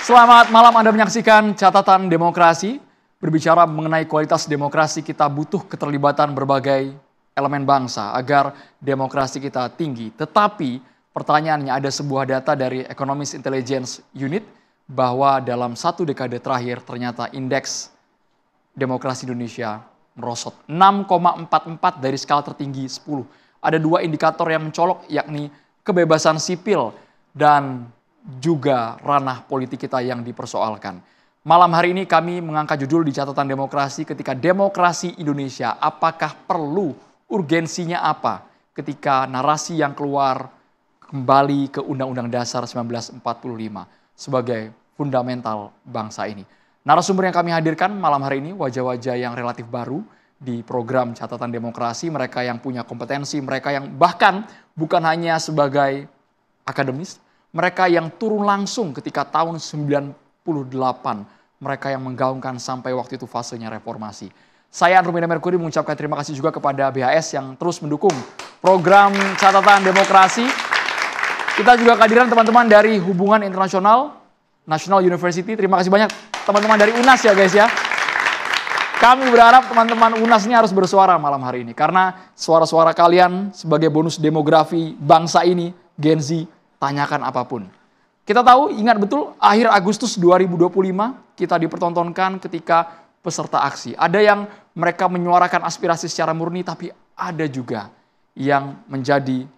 Selamat malam, Anda menyaksikan Catatan Demokrasi. Berbicara mengenai kualitas demokrasi, kita butuh keterlibatan berbagai elemen bangsa agar demokrasi kita tinggi. Tetapi pertanyaannya, ada sebuah data dari Economist Intelligence Unit bahwa dalam 1 dekade terakhir ternyata indeks demokrasi Indonesia merosot 6,44 dari skala tertinggi 10. Ada 2 indikator yang mencolok, yakni kebebasan sipil dan juga ranah politik kita yang dipersoalkan. Malam hari ini kami mengangkat judul di Catatan Demokrasi, ketika demokrasi Indonesia, apakah perlu, urgensinya apa ketika narasi yang keluar kembali ke Undang-Undang Dasar 1945 sebagai fundamental bangsa ini. Narasumber yang kami hadirkan malam hari ini wajah-wajah yang relatif baru di program Catatan Demokrasi, mereka yang punya kompetensi, mereka yang bahkan bukan hanya sebagai akademis, mereka yang turun langsung ketika tahun 98, mereka yang menggaungkan sampai waktu itu fasenya reformasi. Saya Rumina Merkuri mengucapkan terima kasih juga kepada BHS yang terus mendukung program Catatan Demokrasi. Kita juga kehadiran teman-teman dari Hubungan Internasional National University. Terima kasih banyak teman-teman dari UNAS ya guys ya. Kami berharap teman-teman UNAS ini harus bersuara malam hari ini. Karena suara-suara kalian sebagai bonus demografi bangsa ini, Gen Z, tanyakan apapun. Kita tahu, ingat betul, akhir Agustus 2025 kita dipertontonkan ketika peserta aksi. Ada yang mereka menyuarakan aspirasi secara murni, tapi ada juga yang menjadi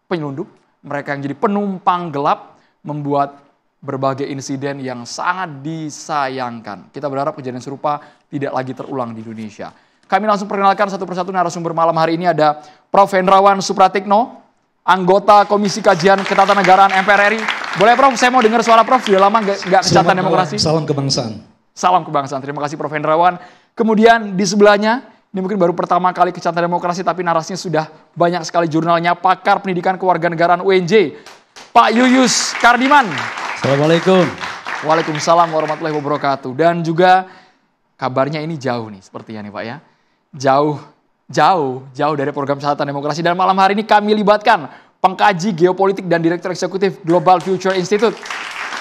penyelundup, mereka yang jadi penumpang gelap, membuat berbagai insiden yang sangat disayangkan. Kita berharap kejadian serupa tidak lagi terulang di Indonesia. Kami langsung perkenalkan satu persatu narasumber malam hari ini. Ada Prof. Hendrawan Supratikno, anggota Komisi Kajian Ketatanegaraan MPR RI. Boleh Prof, saya mau dengar suara Prof, sudah lama nggak Catatan Demokrasi. Salam kebangsaan. Salam kebangsaan, terima kasih Prof. Hendrawan. Kemudian di sebelahnya, ini mungkin baru pertama kali ke Catatan Demokrasi, tapi narasinya sudah banyak sekali jurnalnya, pakar pendidikan kewarganegaraan UNJ, Pak Yuyus Kardiman. Assalamualaikum. Waalaikumsalam warahmatullahi wabarakatuh. Dan juga kabarnya ini jauh nih, sepertinya nih Pak ya. Jauh dari program Catatan Demokrasi. Dan malam hari ini kami libatkan pengkaji geopolitik dan direktur eksekutif Global Future Institute,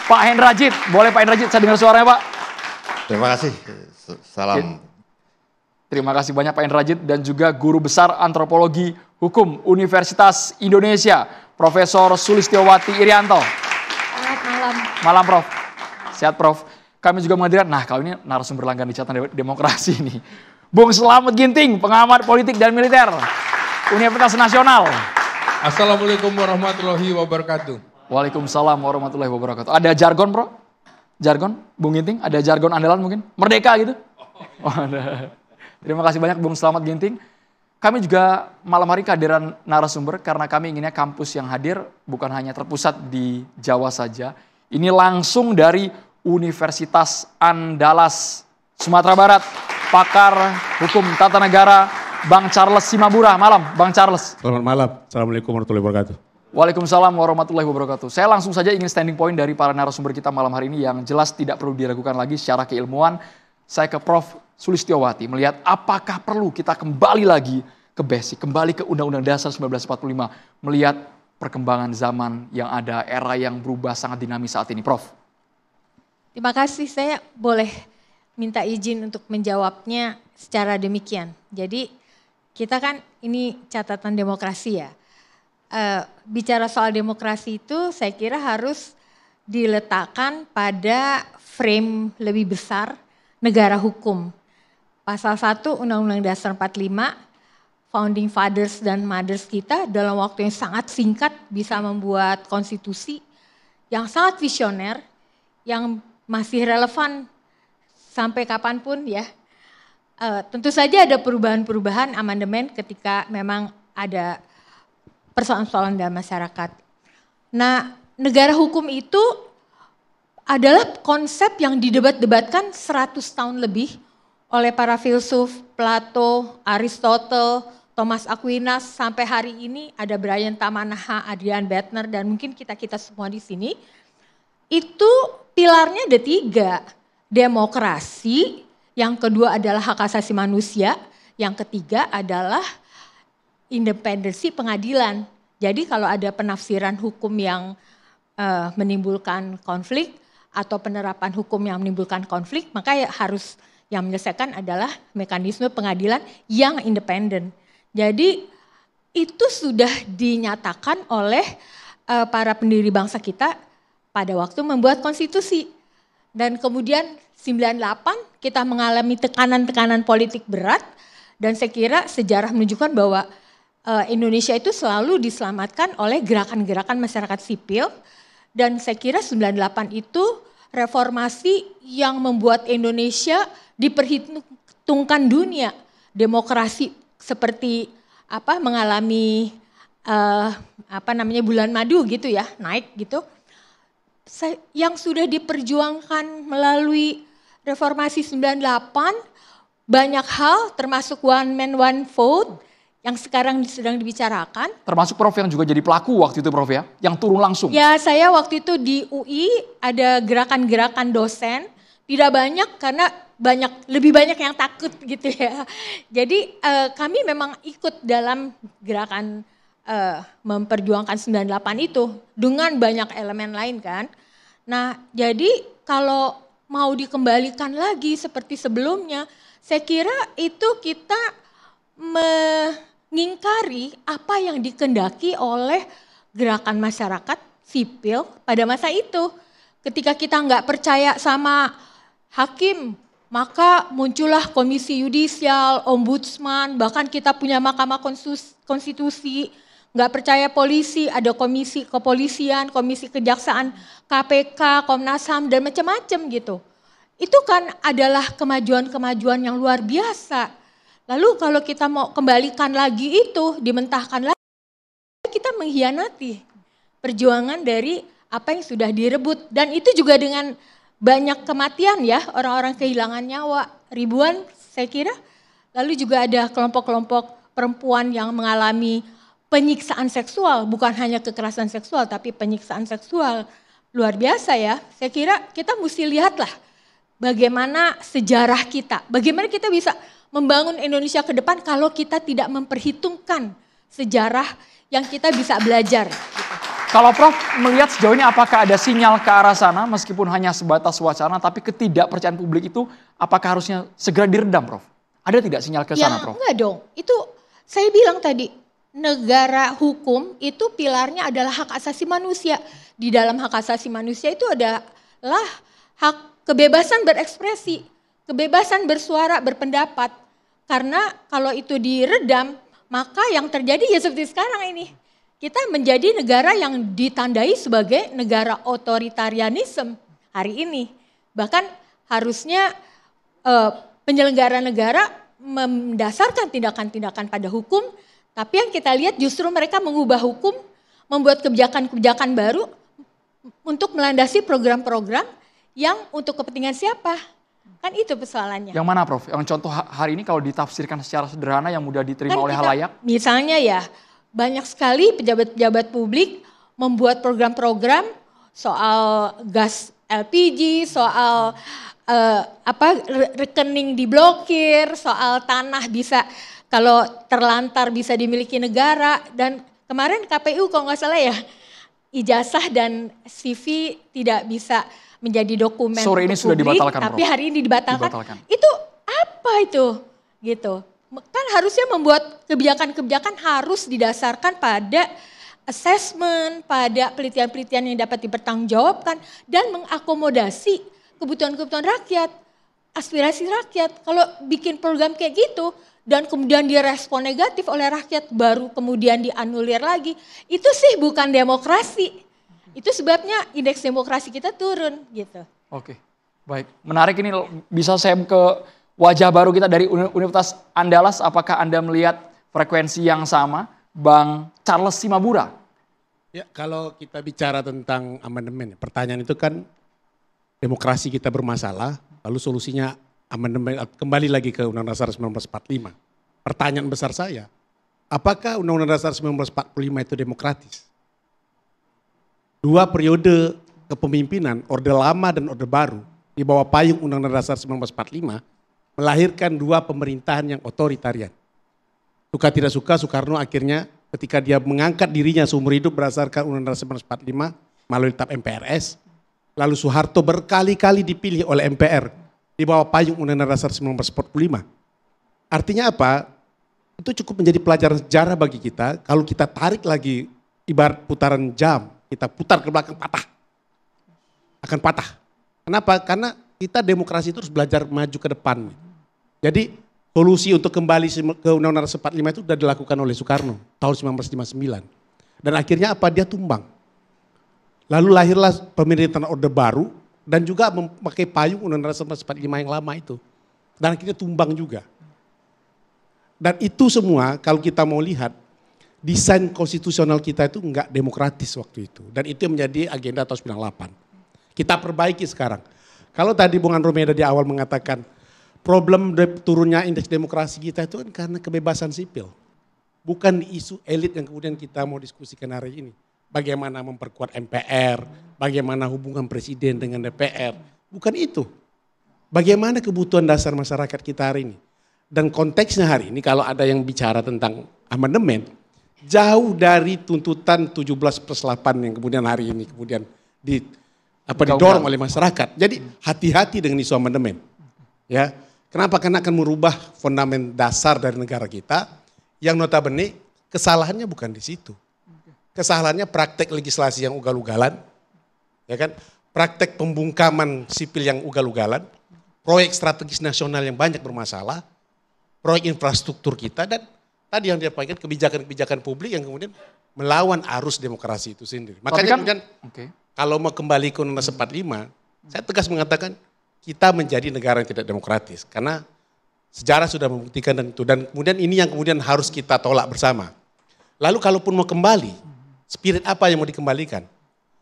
Pak Hendrajit. Boleh Pak Hendrajit, saya dengar suaranya Pak? Terima kasih. Salam. Terima kasih banyak Pak Hendrajit, dan juga Guru Besar Antropologi Hukum Universitas Indonesia, Profesor Sulistiowati Irianto. Selamat malam. Malam Prof. Sehat Prof. Kami juga menghadirkan, nah kalau ini narasumber langganan di Catatan Demokrasi nih, Bung Slamet Ginting, pengamat politik dan militer, Universitas Nasional. Assalamualaikum warahmatullahi wabarakatuh. Waalaikumsalam warahmatullahi wabarakatuh. Ada jargon Bro? Jargon, Bung Ginting? Ada jargon andalan mungkin? Merdeka gitu? Oh, ada. Terima kasih banyak Bung Slamet Ginting. Kami juga malam hari kehadiran narasumber karena kami inginnya kampus yang hadir bukan hanya terpusat di Jawa saja. Ini langsung dari Universitas Andalas, Sumatera Barat. Pakar Hukum Tata Negara, Bang Charles Simabura. Malam, Bang Charles. Selamat malam. Assalamualaikum warahmatullahi wabarakatuh. Waalaikumsalam warahmatullahi wabarakatuh. Saya langsung saja ingin standing point dari para narasumber kita malam hari ini yang jelas tidak perlu diragukan lagi secara keilmuan. Saya ke Prof. Sulistiowati melihat apakah perlu kita kembali lagi ke basic, kembali ke Undang-Undang Dasar 1945, melihat perkembangan zaman yang ada, era yang berubah sangat dinamis saat ini, Prof. Terima kasih, saya boleh minta izin untuk menjawabnya secara demikian. Jadi kita kan ini Catatan Demokrasi ya. Bicara soal demokrasi itu saya kira harus diletakkan pada frame lebih besar negara hukum. Pasal 1 Undang-Undang Dasar 45, Founding Fathers dan Mothers kita dalam waktu yang sangat singkat bisa membuat konstitusi yang sangat visioner, yang masih relevan sampai kapanpun ya. Tentu saja ada perubahan-perubahan amandemen ketika memang ada persoalan-persoalan dalam masyarakat. Nah, negara hukum itu adalah konsep yang didebat-debatkan 100 tahun lebih oleh para filsuf, Plato, Aristotle, Thomas Aquinas, sampai hari ini ada Brian Tamanaha, Adrian Bettner, dan mungkin kita-kita semua di sini. Itu pilarnya ada 3, demokrasi, yang kedua adalah hak asasi manusia, yang ketiga adalah independensi pengadilan. Jadi kalau ada penafsiran hukum yang menimbulkan konflik, atau penerapan hukum yang menimbulkan konflik, maka ya harus yang menyelesaikan adalah mekanisme pengadilan yang independen. Jadi itu sudah dinyatakan oleh para pendiri bangsa kita pada waktu membuat konstitusi. Dan kemudian 98 kita mengalami tekanan-tekanan politik berat, dan saya kira sejarah menunjukkan bahwa Indonesia itu selalu diselamatkan oleh gerakan-gerakan masyarakat sipil, dan saya kira 98 itu reformasi yang membuat Indonesia diperhitungkan dunia. Demokrasi seperti mengalami bulan madu gitu ya, naik gitu. Yang sudah diperjuangkan melalui reformasi 98, banyak hal termasuk one man one vote yang sekarang sedang dibicarakan. Termasuk Prof yang juga jadi pelaku waktu itu Prof ya, yang turun langsung. Ya, saya waktu itu di UI ada gerakan-gerakan dosen, tidak banyak karena lebih banyak yang takut gitu ya. Jadi kami memang ikut dalam gerakan memperjuangkan 98 itu dengan banyak elemen lain kan. Nah, jadi kalau mau dikembalikan lagi seperti sebelumnya, saya kira itu kita mengingkari apa yang dikehendaki oleh gerakan masyarakat sipil pada masa itu. Ketika kita nggak percaya sama hakim, maka muncullah komisi yudisial, ombudsman, bahkan kita punya mahkamah konstitusi. Nggak percaya polisi, ada komisi kepolisian, komisi kejaksaan, KPK, Komnas HAM, dan macam-macam gitu. Itu kan adalah kemajuan-kemajuan yang luar biasa. Lalu kalau kita mau kembalikan lagi itu, dimentahkan lagi, kita mengkhianati perjuangan dari apa yang sudah direbut. Dan itu juga dengan banyak kematian ya, orang-orang kehilangan nyawa, ribuan saya kira. Lalu juga ada kelompok-kelompok perempuan yang mengalami penyiksaan seksual, bukan hanya kekerasan seksual tapi penyiksaan seksual. Luar biasa ya, saya kira kita mesti lihatlah bagaimana sejarah kita, bagaimana kita bisa membangun Indonesia ke depan kalau kita tidak memperhitungkan sejarah yang kita bisa belajar. Kalau Prof melihat sejauh ini apakah ada sinyal ke arah sana meskipun hanya sebatas wacana, tapi ketidakpercayaan publik itu apakah harusnya segera diredam Prof? Ada tidak sinyal ke sana Prof? Enggak dong, itu saya bilang tadi, negara hukum itu pilarnya adalah hak asasi manusia. Di dalam hak asasi manusia itu adalah hak kebebasan berekspresi, kebebasan bersuara, berpendapat. Karena kalau itu diredam, maka yang terjadi ya seperti sekarang ini. Kita menjadi negara yang ditandai sebagai negara otoritarianisme hari ini. Bahkan harusnya penyelenggara negara mendasarkan tindakan-tindakan pada hukum, tapi yang kita lihat justru mereka mengubah hukum, membuat kebijakan-kebijakan baru untuk melandasi program-program yang untuk kepentingan siapa. Kan itu persoalannya. Yang mana Prof? Yang contoh hari ini kalau ditafsirkan secara sederhana yang mudah diterima oleh halayak? Misalnya ya, banyak sekali pejabat-pejabat publik membuat program-program soal gas LPG, soal rekening diblokir, soal tanah bisa kalau terlantar bisa dimiliki negara. Dan kemarin KPU kalau nggak salah ya, ijazah dan CV tidak bisa menjadi dokumen sore ini sudah publik, dibatalkan, tapi Prof. hari ini dibatalkan. Itu apa itu? Gitu. Kan harusnya membuat kebijakan-kebijakan harus didasarkan pada assessment, pada penelitian-penelitian yang dapat dipertanggungjawabkan dan mengakomodasi kebutuhan-kebutuhan rakyat, aspirasi rakyat. Kalau bikin program kayak gitu dan kemudian direspon negatif oleh rakyat, baru kemudian dianulir lagi, itu sih bukan demokrasi. Itu sebabnya indeks demokrasi kita turun gitu. Oke, baik. Menarik ini, bisa saya ke wajah baru kita dari Universitas Andalas. Apakah Anda melihat frekuensi yang sama? Bang Charles Simabura. Ya, kalau kita bicara tentang amandemen, pertanyaan itu kan demokrasi kita bermasalah, lalu solusinya amandemen, kembali lagi ke Undang-Undang Dasar 1945. Pertanyaan besar saya, apakah Undang-Undang Dasar 1945 itu demokratis? Dua periode kepemimpinan, Orde Lama dan Orde Baru, di bawah payung Undang-Undang Dasar 1945, melahirkan dua pemerintahan yang otoritarian. Suka tidak suka, Soekarno akhirnya ketika dia mengangkat dirinya seumur hidup berdasarkan Undang-Undang Dasar 1945 melalui tap MPRS, Lalu Soeharto berkali-kali dipilih oleh MPR di bawah payung Undang-Undang Dasar 1945. Artinya apa? Itu cukup menjadi pelajaran sejarah bagi kita. Kalau kita tarik lagi ibarat putaran jam, kita putar ke belakang patah. Akan patah. Kenapa? Karena kita demokrasi itu harus belajar maju ke depan. Jadi solusi untuk kembali ke Undang-Undang 45 itu sudah dilakukan oleh Soekarno tahun 1959. Dan akhirnya apa? Dia tumbang. Lalu lahirlah pemerintahan Orde Baru dan juga memakai payung Undang-Undang 1945 yang lama itu. Dan akhirnya tumbang juga. Dan itu semua kalau kita mau lihat, desain konstitusional kita itu enggak demokratis waktu itu. Dan itu yang menjadi agenda tahun 98. Kita perbaiki sekarang. Kalau tadi Bung Andromeda di awal mengatakan problem turunnya indeks demokrasi kita itu kan karena kebebasan sipil. Bukan isu elit yang kemudian kita mau diskusikan hari ini. Bagaimana memperkuat MPR, bagaimana hubungan presiden dengan DPR. Bukan itu. Bagaimana kebutuhan dasar masyarakat kita hari ini. Dan konteksnya hari ini kalau ada yang bicara tentang amandemen, jauh dari tuntutan 17+8 yang kemudian hari ini kemudian didorong oleh masyarakat. Jadi hati-hati dengan isu amandemen. Ya, kenapa? Karena akan merubah fundament dasar dari negara kita yang notabene kesalahannya bukan di situ. Kesalahannya praktek legislasi yang ugal-ugalan, ya kan? Praktek pembungkaman sipil yang ugal-ugalan, proyek strategis nasional yang banyak bermasalah, proyek infrastruktur kita, dan tadi yang dia pakai kebijakan-kebijakan publik yang kemudian melawan arus demokrasi itu sendiri. Makanya kemudian kalau mau kembali ke Undang-Undang 45, saya tegas mengatakan kita menjadi negara yang tidak demokratis. Karena sejarah sudah membuktikan dan itu. Dan kemudian ini yang kemudian harus kita tolak bersama. Lalu kalaupun mau kembali, spirit apa yang mau dikembalikan?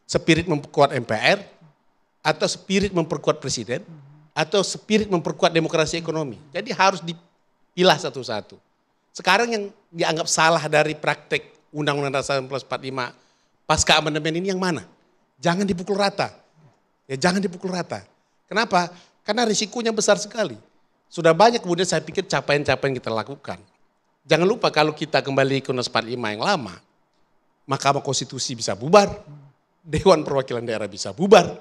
Spirit memperkuat MPR, atau spirit memperkuat presiden, atau spirit memperkuat demokrasi ekonomi. Jadi harus dipilah satu-satu. Sekarang yang dianggap salah dari praktek Undang-Undang Dasar 1945 pasca amandemen ini yang mana? Jangan dipukul rata. Ya jangan dipukul rata. Kenapa? Karena risikonya besar sekali. Sudah banyak kemudian saya pikir capaian-capaian kita lakukan. Jangan lupa kalau kita kembali ke Undang-Undang 45 yang lama, Mahkamah Konstitusi bisa bubar, Dewan Perwakilan Daerah bisa bubar.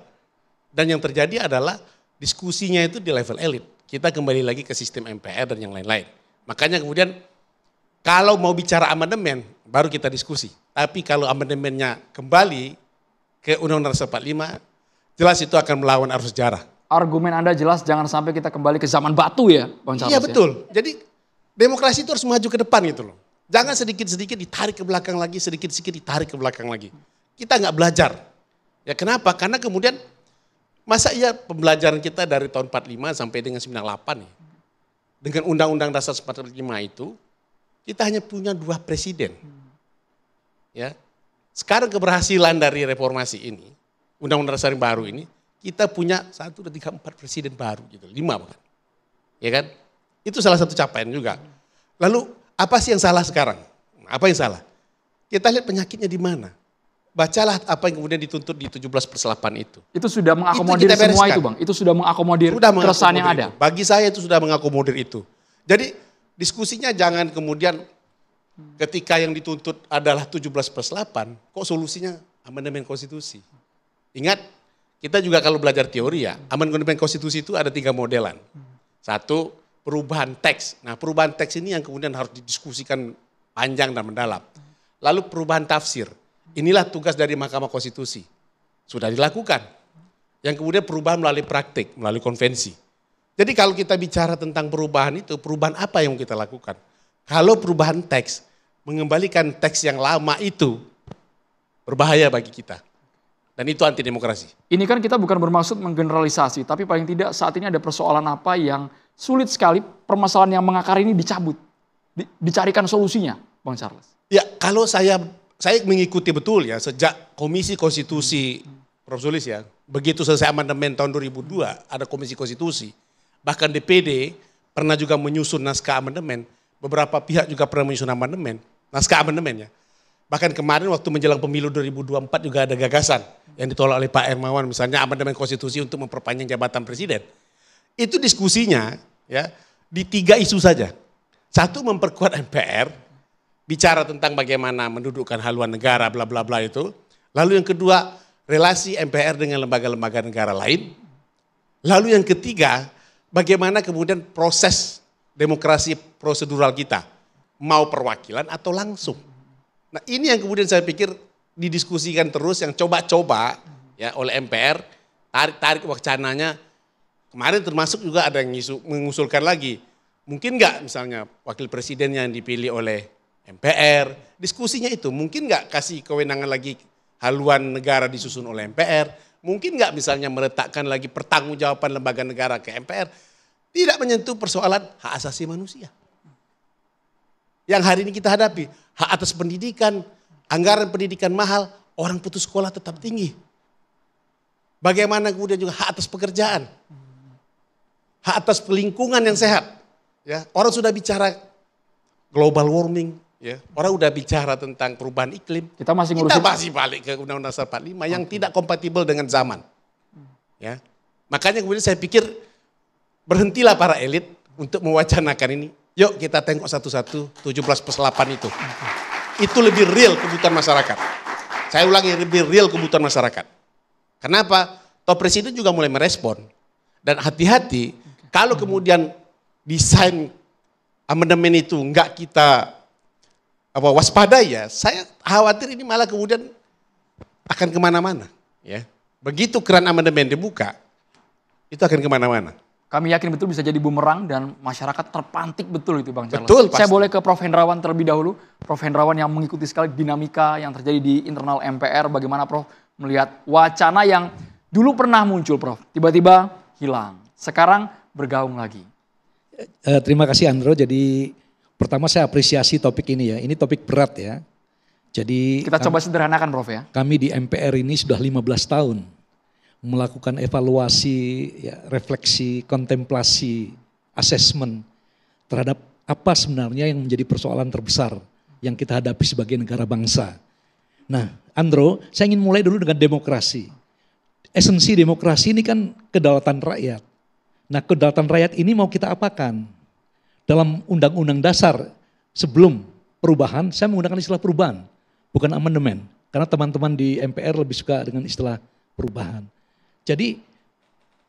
Dan yang terjadi adalah diskusinya itu di level elit. Kita kembali lagi ke sistem MPR dan yang lain-lain. Makanya kemudian kalau mau bicara amandemen, baru kita diskusi. Tapi kalau amandemennya kembali ke Undang-Undang 45, jelas itu akan melawan arus sejarah. Argumen Anda jelas, jangan sampai kita kembali ke zaman batu ya, Bang Charles. Iya betul. Ya? Jadi demokrasi itu harus maju ke depan gitu loh. Jangan sedikit-sedikit ditarik ke belakang lagi, sedikit-sedikit ditarik ke belakang lagi. Kita nggak belajar. Ya kenapa? Karena kemudian masa iya pembelajaran kita dari tahun 45 sampai dengan 98 nih. Dengan Undang-Undang Dasar 45 itu, kita hanya punya 2 presiden. Ya. Sekarang keberhasilan dari reformasi ini, Undang-Undang Dasar yang baru ini, kita punya 1, 2, 3, 4 presiden baru gitu, 5 bahkan. Ya kan? Itu salah satu capaian juga. Lalu apa sih yang salah sekarang? Apa yang salah? Kita lihat penyakitnya di mana. Bacalah apa yang kemudian dituntut di 17+8 itu. Itu sudah mengakomodir semua itu Bang? Itu sudah mengakomodir keresahan yang ada? Bagi saya itu sudah mengakomodir itu. Jadi diskusinya jangan kemudian ketika yang dituntut adalah 17+8, kok solusinya amandemen konstitusi. Ingat, kita juga kalau belajar teori ya, amandemen konstitusi itu ada 3 modelan. 1, perubahan teks. Nah perubahan teks ini yang kemudian harus didiskusikan panjang dan mendalam. Lalu perubahan tafsir. Inilah tugas dari Mahkamah Konstitusi. Sudah dilakukan. Yang kemudian perubahan melalui praktik, melalui konvensi. Jadi kalau kita bicara tentang perubahan itu, perubahan apa yang kita lakukan? Kalau perubahan teks, mengembalikan teks yang lama itu, berbahaya bagi kita. Dan itu anti demokrasi. Ini kan kita bukan bermaksud menggeneralisasi, tapi paling tidak saat ini ada persoalan apa yang sulit sekali permasalahan yang mengakar ini dicabut. Dicarikan solusinya, Bang Charles. Ya kalau saya mengikuti betul ya, sejak Komisi Konstitusi, Prof. Sulis ya, begitu selesai amandemen tahun 2002, ada Komisi Konstitusi, bahkan DPD pernah juga menyusun naskah amandemen, beberapa pihak juga pernah menyusun amandemen, naskah amandemen ya. Bahkan kemarin waktu menjelang pemilu 2024 juga ada gagasan yang ditolak oleh Pak Hermawan, misalnya amandemen konstitusi untuk memperpanjang jabatan presiden. Itu diskusinya ya di 3 isu saja. 1, memperkuat MPR, bicara tentang bagaimana mendudukkan haluan negara bla bla bla itu. Lalu yang kedua, relasi MPR dengan lembaga-lembaga negara lain. Lalu yang ketiga, bagaimana kemudian proses demokrasi prosedural kita, mau perwakilan atau langsung. Nah ini yang kemudian saya pikir didiskusikan terus, yang coba-coba ya oleh MPR, tarik-tarik wacananya. Kemarin termasuk juga ada yang mengusulkan lagi, mungkin nggak misalnya wakil presiden yang dipilih oleh MPR, diskusinya itu mungkin nggak kasih kewenangan lagi haluan negara disusun oleh MPR, mungkin nggak misalnya meletakkan lagi pertanggungjawaban lembaga negara ke MPR, tidak menyentuh persoalan hak asasi manusia. Yang hari ini kita hadapi, hak atas pendidikan, anggaran pendidikan mahal, orang putus sekolah tetap tinggi. Bagaimana kemudian juga hak atas pekerjaan, hak atas lingkungan yang sehat. Ya, orang sudah bicara global warming, ya, orang sudah bicara tentang perubahan iklim. Kita masih balik ke Undang-Undang Dasar 45 yang tidak kompatibel dengan zaman. Ya, makanya kemudian saya pikir berhentilah para elit untuk mewacanakan ini. Yuk kita tengok satu-satu 17+8 itu. Itu lebih real kebutuhan masyarakat. Saya ulangi, lebih real kebutuhan masyarakat. Kenapa? Toh presiden juga mulai merespon. Dan hati-hati kalau kemudian desain amandemen itu enggak kita waspadai ya, saya khawatir ini malah kemudian akan kemana-mana. Ya. Begitu keran amandemen dibuka, itu akan kemana-mana. Kami yakin betul bisa jadi bumerang dan masyarakat terpantik betul itu Bang Charles. Betul, pasti. Saya boleh ke Prof. Hendrawan terlebih dahulu. Prof. Hendrawan yang mengikuti sekali dinamika yang terjadi di internal MPR. Bagaimana Prof melihat wacana yang dulu pernah muncul Prof, tiba-tiba hilang. Sekarang bergaung lagi. Terima kasih Andro. Jadi pertama saya apresiasi topik ini ya. Ini topik berat ya. Jadi kita coba sederhanakan Prof ya. Kami di MPR ini sudah 15 tahun melakukan evaluasi, ya, refleksi, kontemplasi, asesmen terhadap apa sebenarnya yang menjadi persoalan terbesar yang kita hadapi sebagai negara bangsa. Nah, Andro, saya ingin mulai dulu dengan demokrasi. Esensi demokrasi ini kan kedaulatan rakyat. Nah, kedaulatan rakyat ini mau kita apakan? Dalam Undang-Undang Dasar sebelum perubahan, saya menggunakan istilah perubahan, bukan amandemen. Karena teman-teman di MPR lebih suka dengan istilah perubahan. Jadi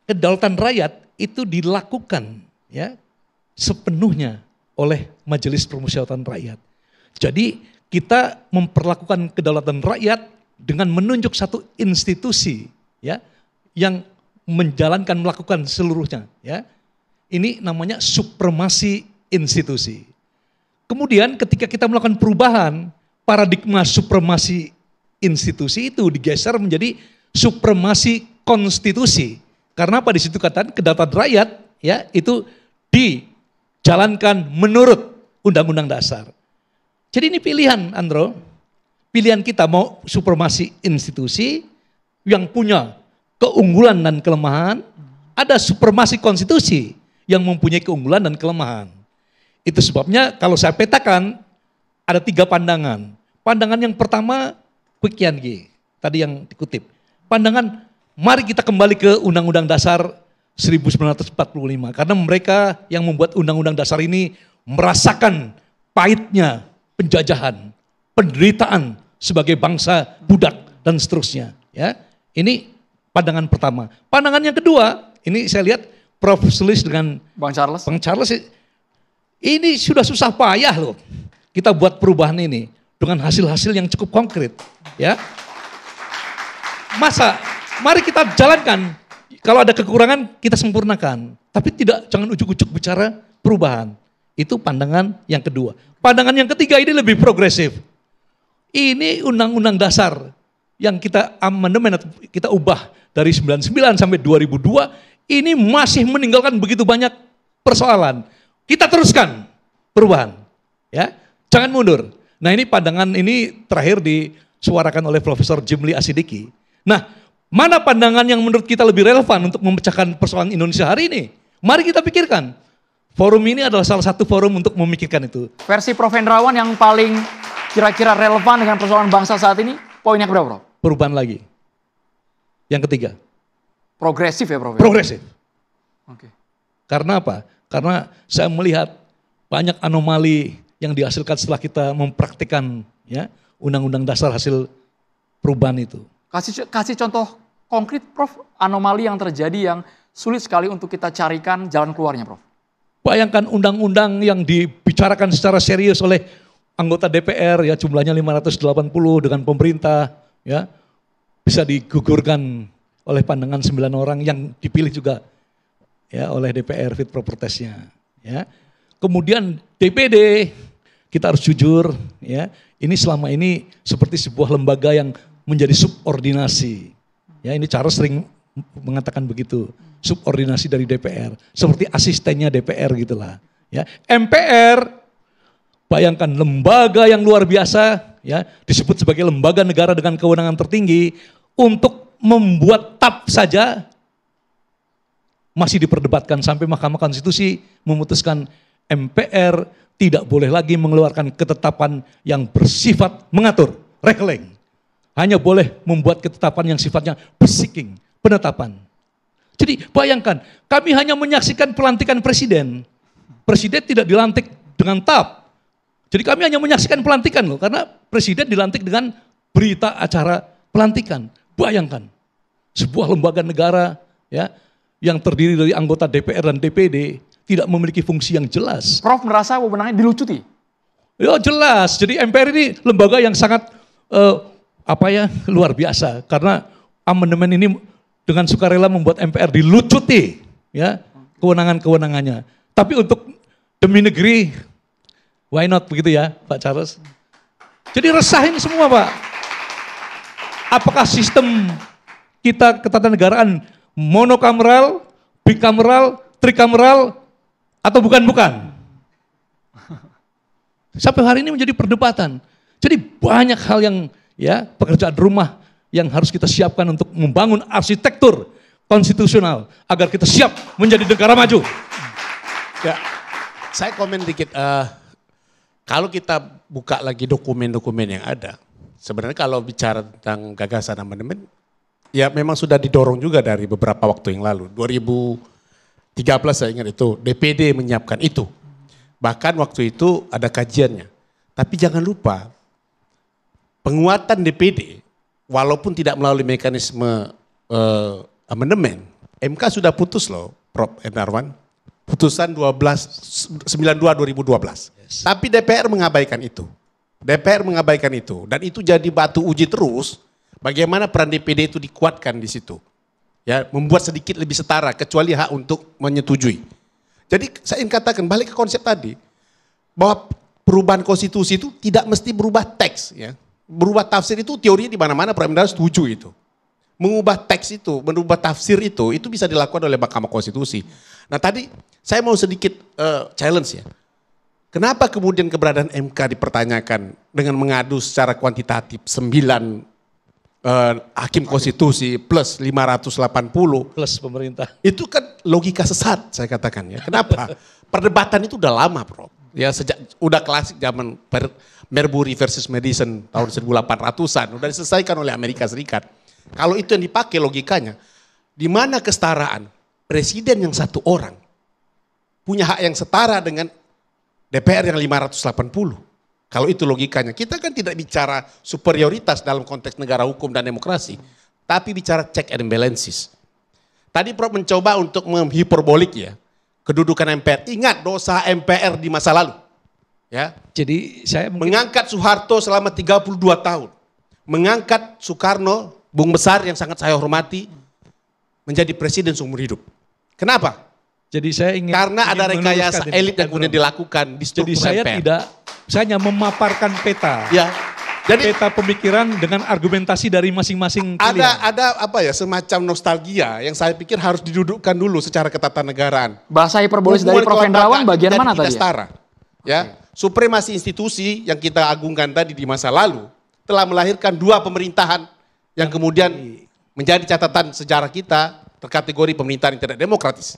kedaulatan rakyat itu dilakukan ya sepenuhnya oleh Majelis Permusyawaratan Rakyat. Jadi kita memperlakukan kedaulatan rakyat dengan menunjuk satu institusi ya yang melakukan seluruhnya ya. Ini namanya supremasi institusi. Kemudian ketika kita melakukan perubahan, paradigma supremasi institusi itu digeser menjadi supremasi konstitusi. Karena apa di situ katakan kedaulatan rakyat ya itu dijalankan menurut Undang-Undang Dasar. Jadi ini pilihan Andro. Pilihan kita mau supremasi institusi yang punya keunggulan dan kelemahan, ada supremasi konstitusi yang mempunyai keunggulan dan kelemahan. Itu sebabnya kalau saya petakan ada 3 pandangan. Pandangan yang pertama Kwik Yangi, tadi yang dikutip. Pandangan mari kita kembali ke Undang-Undang Dasar 1945. Karena mereka yang membuat Undang-Undang Dasar ini merasakan pahitnya penjajahan, penderitaan sebagai bangsa budak dan seterusnya. Ya, ini pandangan pertama. Pandangan yang kedua, ini saya lihat Prof. Sulis dengan Bang Charles. Bang Charles ini sudah susah payah loh. Kita buat perubahan ini dengan hasil-hasil yang cukup konkret. Ya, mari kita jalankan. Kalau ada kekurangan kita sempurnakan. Tapi jangan ujuk-ujuk bicara perubahan. Itu pandangan yang kedua. Pandangan yang ketiga ini lebih progresif. Ini Undang-Undang Dasar yang kita amandemen atau kita ubah dari 99 sampai 2002 ini masih meninggalkan begitu banyak persoalan. Kita teruskan perubahan. Ya, jangan mundur. Nah, ini pandangan ini terakhir disuarakan oleh Profesor Jimli Asidiki. Nah, mana pandangan yang menurut kita lebih relevan untuk memecahkan persoalan Indonesia hari ini? Mari kita pikirkan. Forum ini adalah salah satu forum untuk memikirkan itu. Versi Prof. Hendrawan yang paling kira-kira relevan dengan persoalan bangsa saat ini, poinnya berapa, Prof? Perubahan lagi. Yang ketiga. Progresif ya, Prof? Progresif. Oke. Karena apa? Karena saya melihat banyak anomali yang dihasilkan setelah kita mempraktikkan ya Undang-Undang Dasar hasil perubahan itu. Kasih contoh konkret, Prof, anomali yang terjadi yang sulit sekali untuk kita carikan jalan keluarnya, Prof. Bayangkan undang-undang yang dibicarakan secara serius oleh anggota DPR, ya jumlahnya 580 dengan pemerintah, ya bisa digugurkan oleh pandangan 9 orang yang dipilih juga ya oleh DPR fit for protestnya. Ya. Kemudian DPD, kita harus jujur, ya ini selama ini seperti sebuah lembaga yang menjadi subordinasi. Ya ini Charles sering mengatakan begitu, subordinasi dari DPR, seperti asistennya DPR gitulah. Ya MPR, bayangkan lembaga yang luar biasa, ya disebut sebagai lembaga negara dengan kewenangan tertinggi, untuk membuat TAP saja masih diperdebatkan sampai Mahkamah Konstitusi memutuskan MPR tidak boleh lagi mengeluarkan ketetapan yang bersifat mengatur, regling. Hanya boleh membuat ketetapan yang sifatnya beseking, penetapan. Jadi bayangkan, kami hanya menyaksikan pelantikan presiden. Presiden tidak dilantik dengan TAP. Jadi kami hanya menyaksikan pelantikan loh, karena presiden dilantik dengan berita acara pelantikan. Bayangkan, sebuah lembaga negara ya yang terdiri dari anggota DPR dan DPD tidak memiliki fungsi yang jelas. Prof merasa wewenangnya dilucuti? Ya jelas, jadi MPR ini lembaga yang sangat luar biasa, karena amandemen ini dengan sukarela membuat MPR dilucuti ya kewenangan-kewenangannya. Tapi untuk demi negeri, why not begitu ya Pak Charles? Jadi resah ini semua Pak. Apakah sistem kita ketatanegaraan monokameral, bikameral, trikameral, atau bukan-bukan? Sampai hari ini menjadi perdebatan. Jadi banyak hal yang ya pekerjaan rumah yang harus kita siapkan untuk membangun arsitektur konstitusional agar kita siap menjadi negara maju. Ya, saya komen dikit. Kalau kita buka lagi dokumen-dokumen yang ada, sebenarnya kalau bicara tentang gagasan amandemen, ya memang sudah didorong juga dari beberapa waktu yang lalu. 2013 saya ingat itu, DPD menyiapkan itu. Bahkan waktu itu ada kajiannya. Tapi jangan lupa, penguatan DPD, walaupun tidak melalui mekanisme amandemen, MK sudah putus loh, Prof. Endarwan. Putusan 92/2012. Yes. Tapi DPR mengabaikan itu. DPR mengabaikan itu. Dan itu jadi batu uji terus bagaimana peran DPD itu dikuatkan di situ. Ya, membuat sedikit lebih setara kecuali hak untuk menyetujui. Jadi saya ingin katakan balik ke konsep tadi bahwa perubahan konstitusi itu tidak mesti berubah teks ya. Berubah tafsir itu teorinya di mana-mana Prof. Endar setuju itu. Mengubah teks itu, merubah tafsir itu bisa dilakukan oleh Mahkamah Konstitusi. Nah tadi saya mau sedikit challenge ya. Kenapa kemudian keberadaan MK dipertanyakan dengan mengadu secara kuantitatif 9 hakim konstitusi plus 580 plus pemerintah. Itu kan logika sesat saya katakan ya. Kenapa? Perdebatan itu udah lama Prof. Ya sejak udah klasik zaman Marbury versus Madison tahun 1800-an udah diselesaikan oleh Amerika Serikat. Kalau itu yang dipakai logikanya, di mana kesetaraan presiden yang satu orang punya hak yang setara dengan DPR yang 580. Kalau itu logikanya, kita kan tidak bicara superioritas dalam konteks negara hukum dan demokrasi, tapi bicara check and balances. Tadi Prof mencoba untuk menghiperbolik ya, kedudukan MPR. Ingat dosa MPR di masa lalu. Ya. Jadi saya mengangkat Soeharto selama 32 tahun. Mengangkat Soekarno, Bung Besar yang sangat saya hormati, menjadi presiden seumur hidup. Kenapa? Jadi saya ingin karena ada rekayasa elit yang kemudian dilakukan di struktur MPR. Jadi saya hanya memaparkan peta. Ya. Jadi peta pemikiran dengan argumentasi dari masing-masing pilihan. Ada apa ya semacam nostalgia yang saya pikir harus didudukkan dulu secara ketatanegaraan. Bahasa hiperbolis dari Prof. Endrawan bagian mana tadi? Setara. Ya, supremasi institusi yang kita agungkan tadi di masa lalu telah melahirkan dua pemerintahan yang kemudian menjadi catatan sejarah kita terkategori pemerintahan yang tidak demokratis.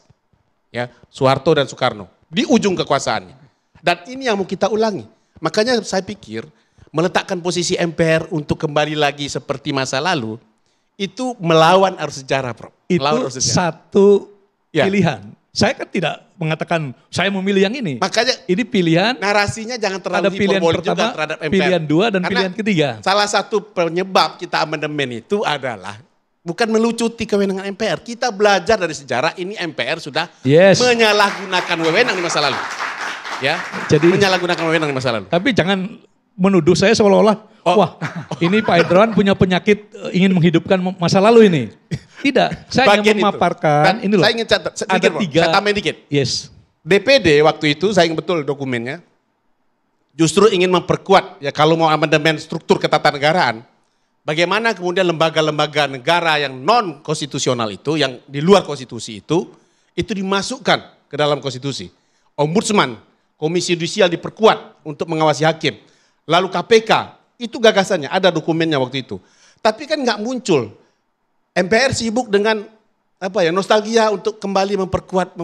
Ya, Soeharto dan Soekarno di ujung kekuasaannya. Dan ini yang mau kita ulangi. Makanya saya pikir meletakkan posisi MPR untuk kembali lagi seperti masa lalu itu melawan arus sejarah, Prof. Itu melawan arus sejarah. Satu pilihan. Saya kan tidak mengatakan saya memilih yang ini. Makanya Ini pilihan, narasinya jangan terlalu ada pilihan hiperbolik juga pertama, terhadap MPR. pilihan dua, dan Karena pilihan ketiga. Salah satu penyebab kita amandemen itu adalah bukan melucuti kewenangan MPR. Kita belajar dari sejarah ini MPR sudah Yes. menyalahgunakan wewenang di masa lalu. Ya, Jadi- menyalahgunakan wewenang di masa lalu. Tapi jangan menuduh saya seolah-olah, wah ini Pak Edrawan punya penyakit ingin menghidupkan masa lalu ini. Tidak, saya Bagian hanya itu. memaparkan, Dan ini loh, saya ingin catat, ada sedikit, Bro. tiga. Saya tambahin dikit. Yes, DPD waktu itu, saya ingat betul dokumennya, justru ingin memperkuat, ya kalau mau amandemen struktur ketatanegaraan, bagaimana kemudian lembaga-lembaga negara yang non konstitusional itu, yang di luar konstitusi itu dimasukkan ke dalam konstitusi. Ombudsman, Komisi Yudisial diperkuat untuk mengawasi hakim. Lalu KPK, itu gagasannya, ada dokumennya waktu itu. Tapi kan nggak muncul. MPR sibuk dengan nostalgia untuk kembali memperkuat.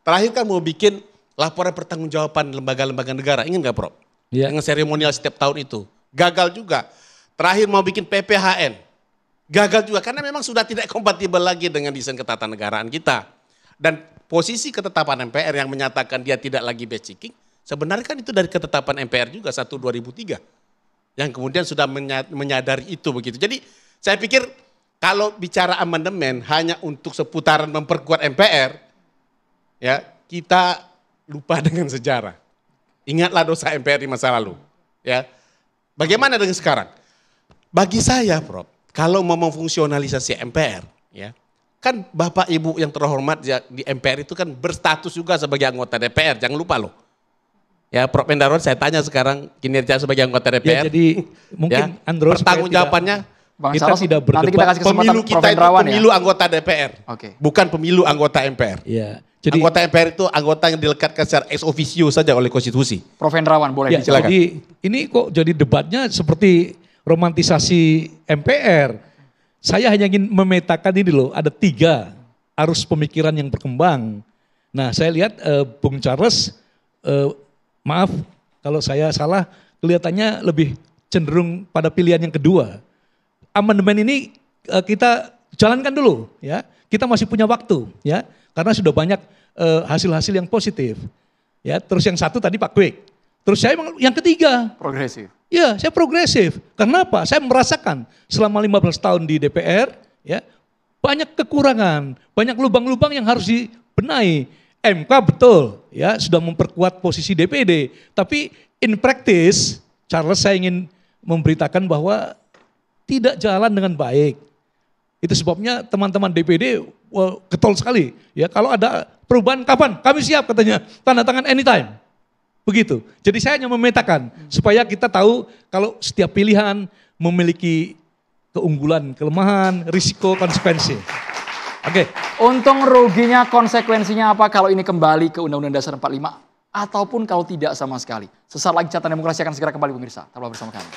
Terakhir kan mau bikin laporan pertanggungjawaban lembaga-lembaga negara, ingin nggak, Prof? Iya. Dengan seremonial setiap tahun itu. Gagal juga. Terakhir mau bikin PPHN. Gagal juga karena memang sudah tidak kompatibel lagi dengan desain ketatanegaraan kita. Dan posisi ketetapan MPR yang menyatakan dia tidak lagi base-checking, sebenarnya kan itu dari ketetapan MPR juga 1/2003. Yang kemudian sudah menyadari itu begitu. Jadi saya pikir kalau bicara amandemen hanya untuk seputaran memperkuat MPR, ya kita lupa dengan sejarah. Ingatlah dosa MPR di masa lalu. Ya, bagaimana dengan sekarang? Bagi saya, Prof, kalau mau memfungsionalisasi MPR, ya kan Bapak Ibu yang terhormat di MPR itu kan berstatus juga sebagai anggota DPR. Jangan lupa loh. Ya, Prof Endarwan, saya tanya sekarang kinerja sebagai anggota DPR. ya, jadi mungkin Andro supaya pertanggungjawabannya. Bang kita Charles, tidak nanti kita berdebat. kasih kesempatan Pemilu Prof. kita itu Hendrawan pemilu ya. anggota DPR, Oke. bukan pemilu anggota MPR. Ya, jadi Anggota MPR itu anggota yang dilekatkan secara ex officio saja oleh konstitusi. Prof. Hendrawan boleh ya, dijawab. silakan. jadi ini kok jadi debatnya seperti romantisasi MPR. Saya hanya ingin memetakan ini loh, ada 3 arus pemikiran yang berkembang. Nah, saya lihat Bung Charles, maaf kalau saya salah, kelihatannya lebih cenderung pada pilihan yang kedua. Amandemen ini kita jalankan dulu, ya. Kita masih punya waktu, ya, karena sudah banyak hasil-hasil yang positif. Ya, terus yang satu tadi Pak Kwek. Terus saya yang ketiga, Progresif. ya saya progresif. Kenapa? Saya merasakan selama 15 tahun di DPR, ya banyak kekurangan, banyak lubang-lubang yang harus dibenahi. MK betul, ya sudah memperkuat posisi DPD. Tapi in practice, Charles, saya ingin memberitakan bahwa tidak jalan dengan baik. Itu sebabnya teman-teman DPD getol sekali. Ya, kalau ada perubahan kapan? Kami siap katanya. Tanda tangan anytime. Begitu. Jadi saya hanya memetakan supaya kita tahu kalau setiap pilihan memiliki keunggulan, kelemahan, risiko, konsekuensi. Oke. Untung ruginya konsekuensinya apa kalau ini kembali ke Undang-Undang Dasar 45 ataupun kalau tidak sama sekali. Sesaat lagi Catatan Demokrasi akan segera kembali pemirsa. Tetaplah bersama kami.